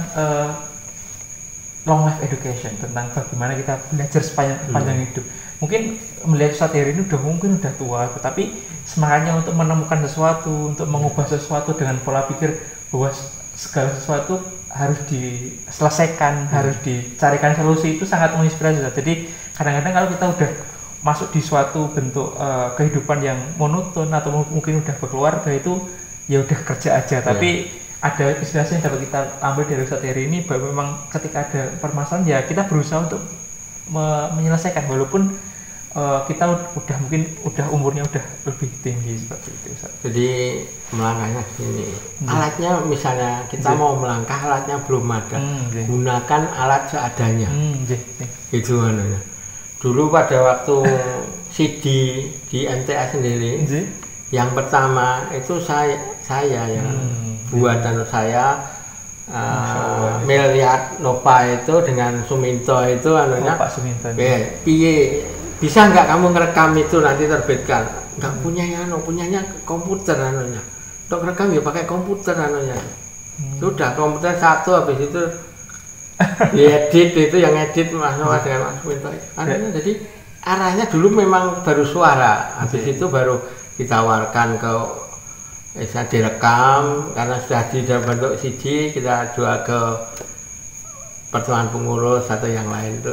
long life education, tentang bagaimana kita belajar sepanjang hidup. Mungkin melihat Ustaz Heri ini udah tua, tetapi semangatnya untuk menemukan sesuatu, untuk mengubah sesuatu dengan pola pikir bahwa segala sesuatu harus diselesaikan, harus dicarikan solusi, itu sangat menginspirasi. Jadi kadang-kadang kalau kita udah masuk di suatu bentuk kehidupan yang monoton atau mungkin udah berkeluarga, itu ya udah kerja aja. Tapi ada inspirasi yang dapat kita ambil dari Ustadz Heri ini bahwa memang ketika ada permasalahan ya kita berusaha untuk menyelesaikan, walaupun kita udah umurnya udah lebih tinggi seperti itu. Jadi melangkahnya gini, alatnya misalnya kita mau melangkah, alatnya belum ada, gunakan alat seadanya. Itu anunya. Dulu pada waktu CD di MTA sendiri, yang pertama itu saya yang buat saya Miliat Nova itu dengan Suminto itu anunya. Pak Suminto. Piye bisa nggak kamu ngerekam itu nanti terbitkan? Nggak punyanya komputer anunya. Untuk rekam ya pakai komputer anunya. Sudah komputer satu, habis itu diedit, itu yang edit Mas Noah dengan Mas Suminto. Anunya jadi arahnya dulu memang baru suara, habis itu baru ditawarkan ke direkam, karena sudah di dalam bentuk CD kita jual ke pertemuan pengurus atau yang lain itu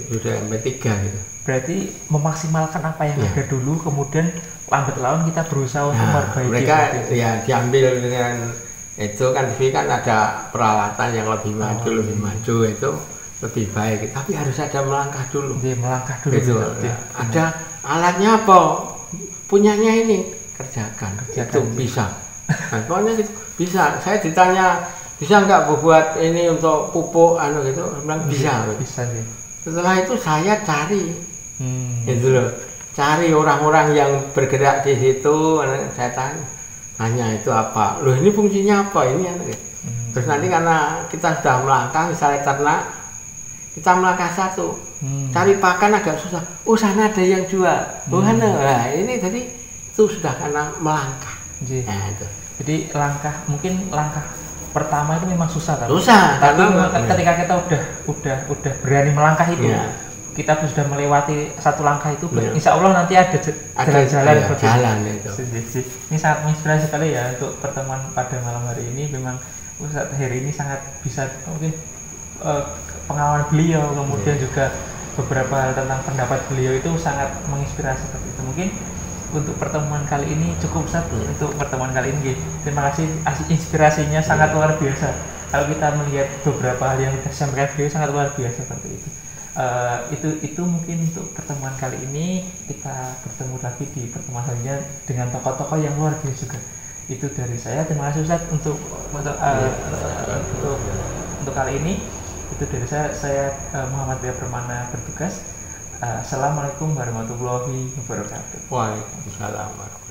sudah MP3 gitu. Berarti memaksimalkan apa yang ada dulu, kemudian lambat laun kita berusaha untuk memperbaiki. Mereka ya diambil dengan itu kan, tapi kan ada peralatan yang lebih maju itu lebih baik. Tapi harus ada melangkah dulu. Melangkah dulu. Gitu. Ada alatnya apa? Punyanya ini kerjakan itu bisa. Nah, pokoknya gitu, bisa. Saya ditanya bisa nggak buat ini untuk pupuk gitu, bilang bisa. Bisa sih. Setelah itu saya cari. Gitu loh, cari orang-orang yang bergerak di situ, saya tanya itu apa, loh ini fungsinya apa ini terus nanti karena kita sudah melangkah, misalnya ternak kita melangkah satu, cari pakan agak susah, sana ada yang jual, nah ini jadi itu sudah karena melangkah. Nah, itu. Jadi mungkin langkah pertama itu memang susah kan? Susah, tapi ketika kita udah berani melangkah itu, kita sudah melewati satu langkah itu, insya Allah nanti ada jalan itu. Ini sangat menginspirasi sekali ya untuk pertemuan pada malam hari ini. Memang Ustadz Heri ini sangat bisa, mungkin pengalaman beliau, kemudian juga beberapa hal tentang pendapat beliau itu sangat menginspirasi seperti itu. Mungkin untuk pertemuan kali ini cukup satu untuk pertemuan kali ini. Terima kasih, inspirasinya sangat luar biasa. Kalau kita melihat beberapa hal yang disampaikan beliau sangat luar biasa seperti itu. Itu mungkin untuk pertemuan kali ini. Kita bertemu lagi di pertemuan selanjutnya dengan tokoh-tokoh yang luar biasa juga. Itu dari saya. Terima kasih Ustadz untuk kali ini. Itu dari saya Muhammad Ria Permana bertugas. Assalamualaikum warahmatullahi wabarakatuh. Waalaikumsalam.